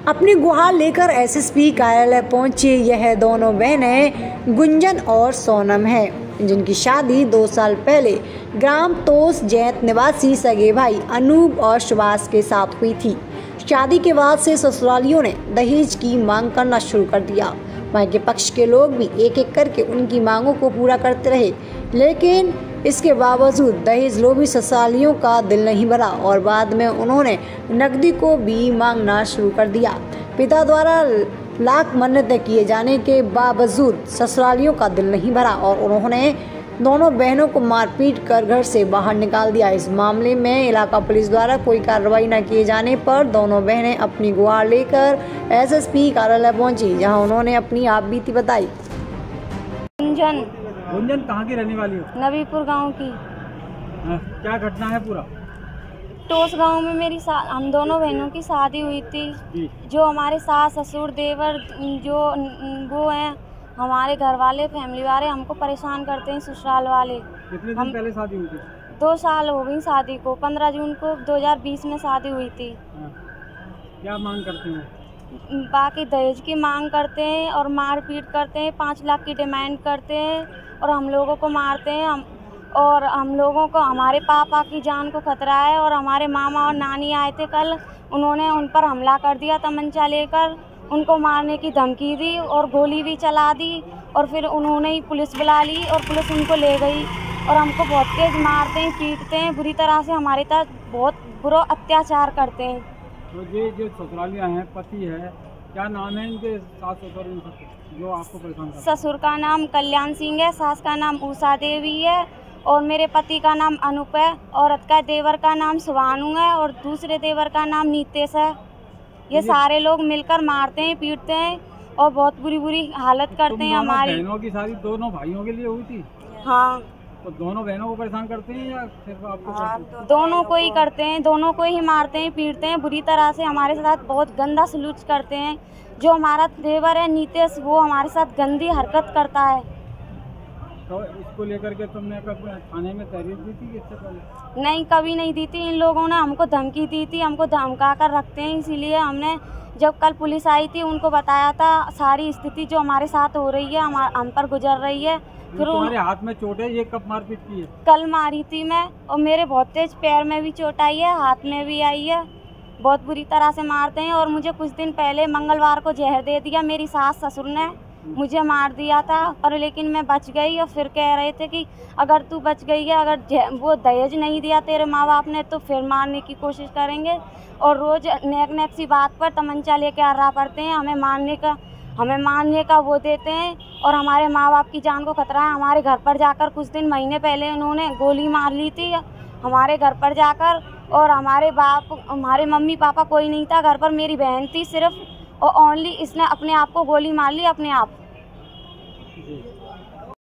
अपनी गुहार लेकर एसएसपी कार्यालय पहुंची यह दोनों बहनें गुंजन और सोनम हैं, जिनकी शादी 2 साल पहले ग्राम तोस जैत निवासी सगे भाई अनूप और सुभाष के साथ हुई थी। शादी के बाद से ससुरालियों ने दहेज की मांग करना शुरू कर दिया। मायके पक्ष के लोग भी एक एक करके उनकी मांगों को पूरा करते रहे, लेकिन इसके बावजूद दहेज लोभी ससुरालियों का दिल नहीं भरा और बाद में उन्होंने नकदी को भी मांगना शुरू कर दिया। पिता द्वारा लाख मन्नतें किए जाने के बावजूद ससुरालियों का दिल नहीं भरा और उन्होंने दोनों बहनों को मारपीट कर घर से बाहर निकाल दिया। इस मामले में इलाका पुलिस द्वारा कोई कार्रवाई न किए जाने पर दोनों बहनें अपनी गुहार लेकर एसएसपी कार्यालय पहुंची, जहां उन्होंने अपनी आप बीती बताई। गुंजन कहाँ की रहने वाली हो? नबीपुर गांव की। क्या घटना है पूरा? टोस गांव में मेरी हम दोनों बहनों की शादी हुई थी। जो हमारे सास ससुर देवर जो वो हैं, हमारे घर वाले फैमिली वाले हमको परेशान करते हैं, ससुराल वाले। कितने दिन पहले शादी हुई थी? 2 साल हो गई शादी को। 15 जून को 2020 में शादी हुई थी। क्या मांग करते हैं? बाकी दहेज की मांग करते हैं और मारपीट करते हैं। 5 लाख की डिमांड करते हैं और हम लोगों को मारते हैं। हम लोगों को, हमारे पापा की जान को खतरा है। और हमारे मामा और नानी आए थे कल, उन्होंने उन पर हमला कर दिया तमंचा लेकर, उनको मारने की धमकी दी और गोली भी चला दी। और फिर उन्होंने ही पुलिस बुला ली और पुलिस उनको ले गई और हमको बहुत तेज मारते हैं, पीटते हैं, बुरी तरह से हमारे साथ बहुत बुरा अत्याचार करते हैं। तो ये जो ससुरालियाँ हैं, पति है, क्या नाम है इनके? सास ससुर जो आपको परेशान करते हैं? ससुर का नाम कल्याण सिंह है, सास का नाम उषा देवी है और मेरे पति का नाम अनूप है। औरत का देवर का नाम सुभानु है और दूसरे देवर का नाम नीतेश है। ये सारे लोग मिलकर मारते हैं, पीटते हैं और बहुत बुरी हालत करते हैं हमारी। बहनों की शादी दोनों भाइयों के लिए हुई थी? हाँ। तो दोनों बहनों को परेशान करते हैं या सिर्फ आपको? दोनों को ही करते हैं, दोनों को ही मारते हैं, पीटते हैं बुरी तरह से। हमारे साथ बहुत गंदा सलूक करते हैं। जो हमारा देवर है नीतेश, वो हमारे साथ गंदी हरकत करता है। तो इसको लेकर के तुमने थाने में तहरीर दी थी इससे पहले? नहीं, कभी नहीं दी थी। इन लोगों ने हमको धमकी दी थी, हमको धमका कर रखते हैं। इसीलिए हमने जब कल पुलिस आई थी उनको बताया था सारी स्थिति जो हमारे साथ हो रही है, हम पर गुजर रही है। फिर तुम्हारे हाथ में चोट है, ये कब मारपीट की है? कल मारी थी मैं, और मेरे बहुत तेज पैर में भी चोट आई है, हाथ में भी आई है। बहुत बुरी तरह से मारते हैं। और मुझे कुछ दिन पहले मंगलवार को जहर दे दिया। मेरी सास ससुर ने मुझे मार दिया था, पर लेकिन मैं बच गई। और फिर कह रहे थे कि अगर तू बच गई है, अगर वो दहेज नहीं दिया तेरे माँ बाप ने, तो फिर मारने की कोशिश करेंगे। और रोज़ नेक सी बात पर तमंचा लेके आर्रा पड़ते हैं, हमें मारने का वो देते हैं। और हमारे माँ बाप की जान को खतरा है। हमारे घर पर जाकर कुछ दिन महीने पहले उन्होंने गोली मार ली थी हमारे घर पर जाकर। और हमारे मम्मी पापा कोई नहीं था घर पर, मेरी बहन थी सिर्फ, और ओनली इसने अपने आप को गोली मार ली, अपने आप।